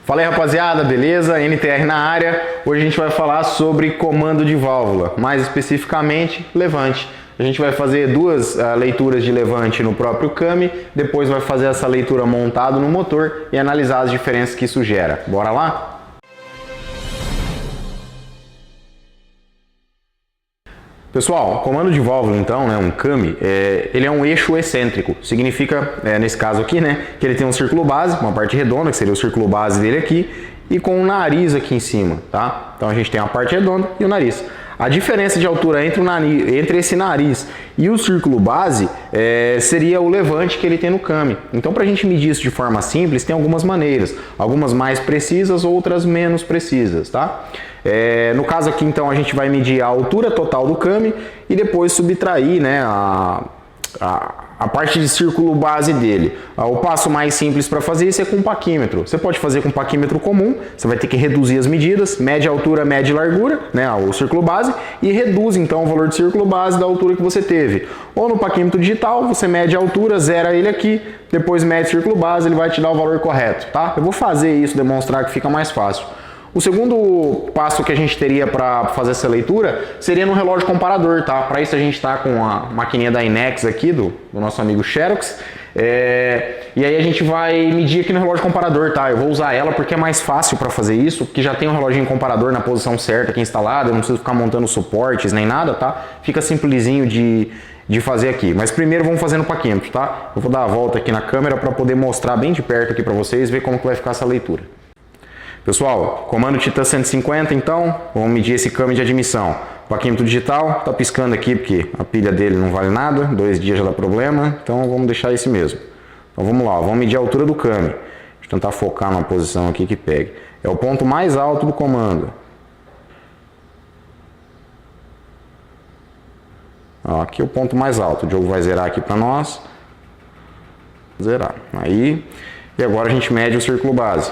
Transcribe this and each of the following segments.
Fala aí, rapaziada, beleza? NTR na área. Hoje a gente vai falar sobre comando de válvula, mais especificamente levante. A gente vai fazer duas leituras de levante no próprio CAMI, depois vai fazer essa leitura montado no motor e analisar as diferenças que isso gera. Bora lá? Pessoal, comando de válvula então, um CAMI, ele é um eixo excêntrico. Significa, nesse caso aqui, que ele tem um círculo base, uma parte redonda, que seria o círculo base dele aqui, e com um nariz aqui em cima, tá? Então a gente tem a parte redonda e o nariz. A diferença de altura entre esse nariz e o círculo base seria o levante que ele tem no CAMI. Então, para a gente medir isso de forma simples, tem algumas maneiras. Algumas mais precisas, outras menos precisas, tá? No caso aqui, então, a gente vai medir a altura total do CAMI e depois subtrair, a parte de círculo base dele. O passo mais simples para fazer isso é com um paquímetro. Você pode fazer com um paquímetro comum, você vai ter que reduzir as medidas, mede a altura, mede a largura, o círculo base, e reduz então o valor de círculo base da altura que você teve. Ou no paquímetro digital, você mede a altura, zera ele aqui, depois mede o círculo base, ele vai te dar o valor correto, tá? Eu vou fazer isso, demonstrar que fica mais fácil. O segundo passo que a gente teria para fazer essa leitura seria no relógio comparador, tá? Para isso a gente está com a maquininha da Inex aqui, do nosso amigo Xerox. E aí a gente vai medir aqui no relógio comparador, tá? Eu vou usar ela porque é mais fácil para fazer isso, porque já tem um reloginho comparador na posição certa aqui instalado, eu não preciso ficar montando suportes nem nada, tá? Fica simplesinho de fazer aqui. Mas primeiro vamos fazer no paquímetro, tá? Eu vou dar a volta aqui na câmera para poder mostrar bem de perto aqui para vocês, ver como que vai ficar essa leitura. Pessoal, comando Titan 150 então, vamos medir esse CAMI de admissão. O paquímetro digital está piscando aqui porque a pilha dele não vale nada, 2 dias já dá problema, então vamos deixar esse mesmo. Então vamos lá, vamos medir a altura do CAMI. Deixa eu tentar focar numa posição aqui que pegue. É o ponto mais alto do comando. Aqui é o ponto mais alto, o Diogo vai zerar aqui para nós. Zerar. Aí, e agora a gente mede o círculo base.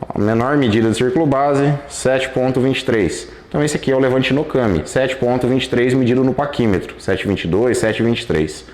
A menor medida do círculo base, 7,23. Então esse aqui é o levante no CAMI, 7,23 medido no paquímetro, 7,22, 7,23.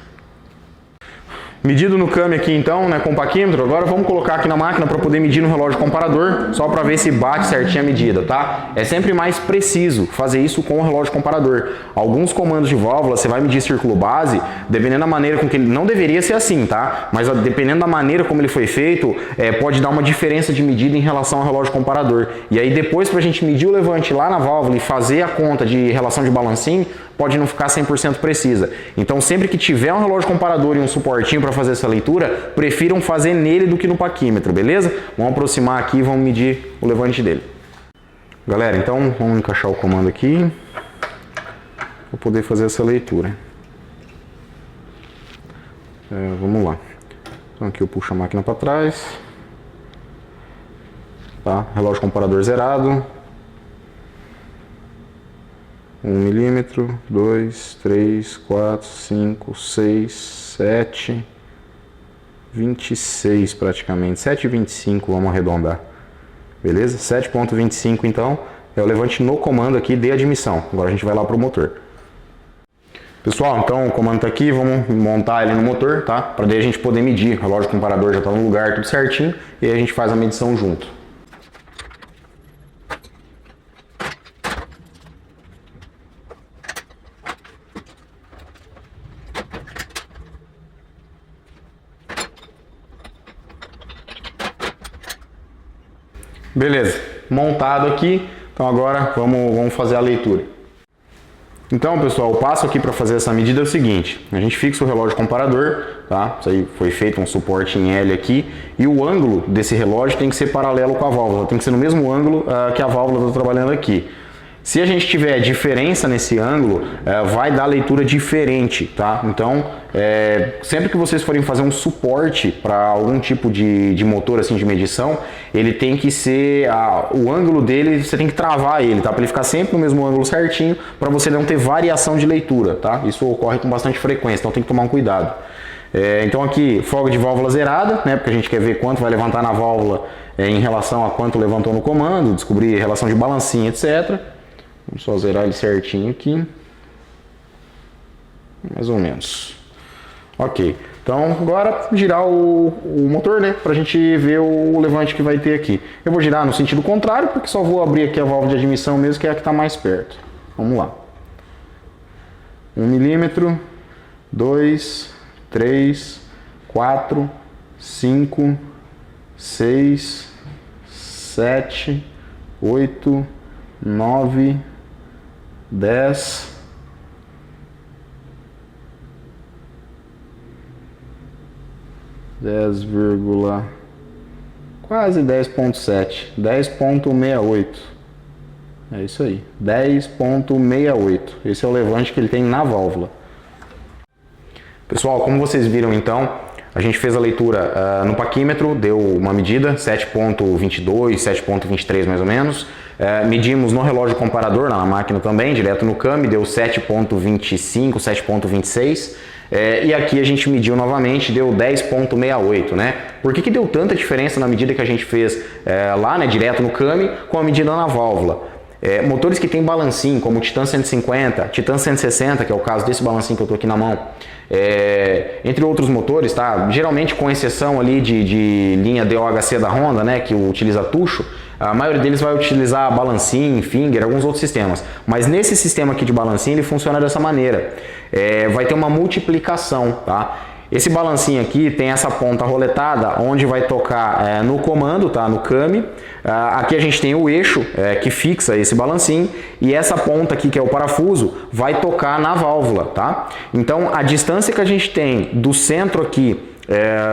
Medido no CAMI aqui então, com o paquímetro, agora vamos colocar aqui na máquina para poder medir no relógio comparador, só para ver se bate certinho a medida, tá? É sempre mais preciso fazer isso com o relógio comparador. Alguns comandos de válvula, você vai medir círculo base, dependendo da maneira com que ele... Não deveria ser assim, tá? Mas dependendo da maneira como ele foi feito, pode dar uma diferença de medida em relação ao relógio comparador. E aí depois, para a gente medir o levante lá na válvula e fazer a conta de relação de balancing, pode não ficar 100% precisa. Então sempre que tiver um relógio comparador e um suportinho para fazer essa leitura, prefiram fazer nele do que no paquímetro, beleza? Vamos aproximar aqui e vamos medir o levante dele. Galera, então vamos encaixar o comando aqui para poder fazer essa leitura. Vamos lá. Então aqui eu puxo a máquina para trás. Tá? Relógio comparador zerado. 1 milímetro, 2, 3, 4, 5, 6, 7, 26 praticamente, 7,25 vamos arredondar, beleza? 7,25 então é o levante no comando aqui de admissão. Agora a gente vai lá para o motor. Pessoal, então o comando está aqui, vamos montar ele no motor, tá? Para daí a gente poder medir, o relógio comparador já está no lugar, tudo certinho, e aí a gente faz a medição junto. Beleza, montado aqui, então agora vamos fazer a leitura. Então pessoal, o passo aqui para fazer essa medida é o seguinte, a gente fixa o relógio comparador, tá? Isso aí foi feito um suporte em L aqui, e o ângulo desse relógio tem que ser paralelo com a válvula, tem que ser no mesmo ângulo que a válvula está trabalhando aqui. Se a gente tiver diferença nesse ângulo, vai dar leitura diferente, tá? Então, sempre que vocês forem fazer um suporte para algum tipo de motor assim de medição, ele tem que ser, o ângulo dele, você tem que travar ele, tá? Para ele ficar sempre no mesmo ângulo certinho, para você não ter variação de leitura, tá? Isso ocorre com bastante frequência, então tem que tomar um cuidado. Então aqui, folga de válvula zerada, porque a gente quer ver quanto vai levantar na válvula em relação a quanto levantou no comando, descobrir relação de balancinho, etc. Vamos só zerar ele certinho aqui. Mais ou menos. Ok. Então agora girar o motor, né, para a gente ver o levante que vai ter aqui. Eu vou girar no sentido contrário, porque só vou abrir aqui a válvula de admissão mesmo, que é a que está mais perto. Vamos lá. 1 milímetro, 2, 3, 4, 5, 6, 7, 8, 9, 10, quase 10.7, 10.68. É isso aí, 10.68. Esse é o levante que ele tem na válvula. Pessoal, como vocês viram então, a gente fez a leitura no paquímetro, deu uma medida, 7.22, 7.23 mais ou menos. Medimos no relógio comparador, na máquina também, direto no CAM, deu 7.25, 7.26. E aqui a gente mediu novamente, deu 10.68, né? Por que deu tanta diferença na medida que a gente fez lá, né, direto no CAM, com a medida na válvula? Motores que tem balancinho, como o Titan 150, Titan 160, que é o caso desse balancinho que eu estou aqui na mão, entre outros motores, tá? Geralmente com exceção ali de linha DOHC da Honda, né, que utiliza tucho, a maioria deles vai utilizar balancinho, finger, alguns outros sistemas. Mas nesse sistema aqui de balancinho ele funciona dessa maneira. Vai ter uma multiplicação, tá? Esse balancinho aqui tem essa ponta roletada, onde vai tocar no comando, tá? No CAM. Aqui a gente tem o eixo que fixa esse balancinho, e essa ponta aqui, que é o parafuso, vai tocar na válvula, tá? Então a distância que a gente tem do centro aqui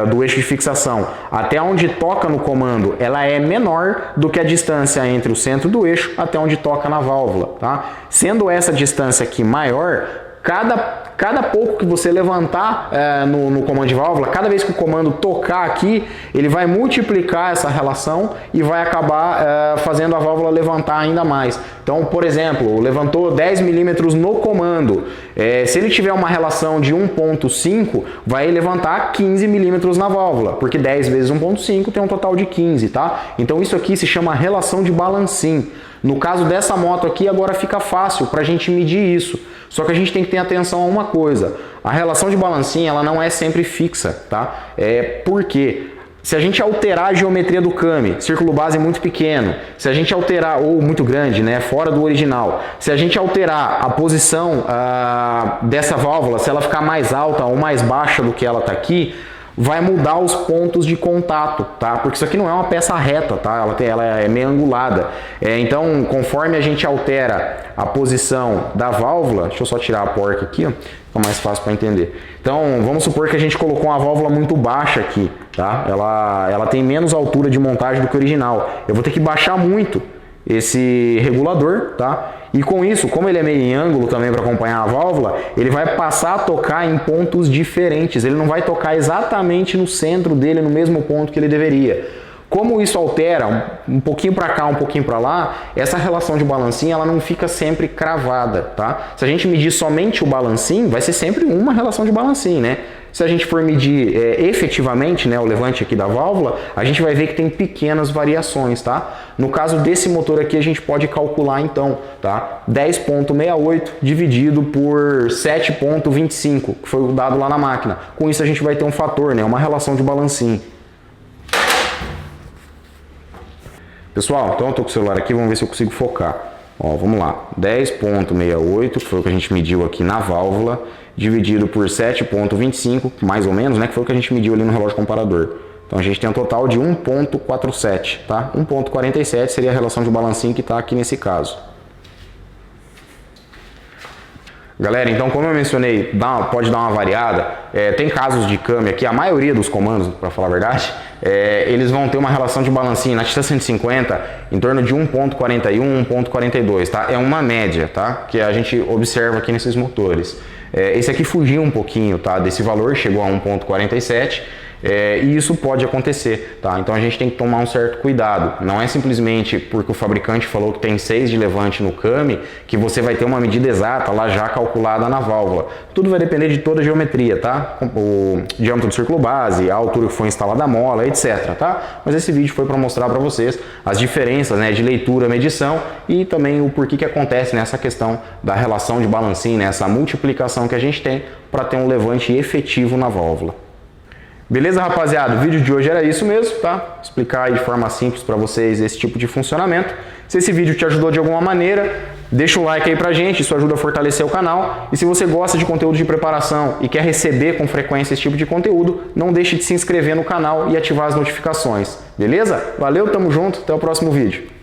do eixo de fixação até onde toca no comando, ela é menor do que a distância entre o centro do eixo até onde toca na válvula, tá? Sendo essa distância aqui maior, cada pouco que você levantar no comando de válvula, cada vez que o comando tocar aqui, ele vai multiplicar essa relação e vai acabar fazendo a válvula levantar ainda mais. Então, por exemplo, levantou 10 milímetros no comando, se ele tiver uma relação de 1.5, vai levantar 15 milímetros na válvula, porque 10 vezes 1.5 tem um total de 15, tá? Então isso aqui se chama relação de balancim. No caso dessa moto aqui, agora fica fácil para a gente medir isso. Só que a gente tem que ter atenção a uma coisa. A relação de balancim, ela não é sempre fixa, tá? Por quê? Se a gente alterar a geometria do CAM, círculo base muito pequeno, se a gente alterar, ou muito grande, né, fora do original, se a gente alterar a posição dessa válvula, se ela ficar mais alta ou mais baixa do que ela está aqui, vai mudar os pontos de contato, tá? Porque isso aqui não é uma peça reta, tá? Ela é meio angulada. Então, conforme a gente altera a posição da válvula, deixa eu só tirar a porca aqui, ó, fica mais fácil para entender. Então, vamos supor que a gente colocou uma válvula muito baixa aqui, tá? Ela tem menos altura de montagem do que o original. Eu vou ter que baixar muito esse regulador, tá? E com isso, como ele é meio em ângulo também para acompanhar a válvula, ele vai passar a tocar em pontos diferentes. Ele não vai tocar exatamente no centro dele, no mesmo ponto que ele deveria. Como isso altera um pouquinho para cá, um pouquinho para lá, essa relação de balancinho ela não fica sempre cravada, tá? Se a gente medir somente o balancinho, vai ser sempre uma relação de balancinho, né? Se a gente for medir efetivamente, né, o levante aqui da válvula, a gente vai ver que tem pequenas variações, tá? No caso desse motor aqui, a gente pode calcular então, tá? 10.68 dividido por 7.25, que foi o dado lá na máquina. Com isso a gente vai ter um fator, né, uma relação de balancinho. Pessoal, então eu tô com o celular aqui, vamos ver se eu consigo focar. Ó, vamos lá, 10.68, que foi o que a gente mediu aqui na válvula, dividido por 7.25, mais ou menos, né, que foi o que a gente mediu ali no relógio comparador. Então a gente tem um total de 1.47, tá? 1.47 seria a relação de balancinho que está aqui nesse caso. Galera, então como eu mencionei, pode dar uma variada, tem casos de CAM aqui, a maioria dos comandos, para falar a verdade, eles vão ter uma relação de balancinho na Titan 150 em torno de 1.41, 1.42, tá? É uma média, tá? Que a gente observa aqui nesses motores. Esse aqui fugiu um pouquinho, tá? Desse valor, chegou a 1.47, E isso pode acontecer, tá? Então a gente tem que tomar um certo cuidado. Não é simplesmente porque o fabricante falou que tem 6 de levante no came que você vai ter uma medida exata lá já calculada na válvula. Tudo vai depender de toda a geometria, tá? O diâmetro do círculo base, a altura que foi instalada a mola, etc, tá? Mas esse vídeo foi para mostrar para vocês as diferenças, né, de leitura, medição e também o porquê que acontece nessa questão da relação de balancim, né, essa multiplicação que a gente tem para ter um levante efetivo na válvula. Beleza, rapaziada? O vídeo de hoje era isso mesmo, tá? Explicar aí de forma simples para vocês esse tipo de funcionamento. Se esse vídeo te ajudou de alguma maneira, deixa um like aí pra gente, isso ajuda a fortalecer o canal. E se você gosta de conteúdo de preparação e quer receber com frequência esse tipo de conteúdo, não deixe de se inscrever no canal e ativar as notificações. Beleza? Valeu, tamo junto, até o próximo vídeo.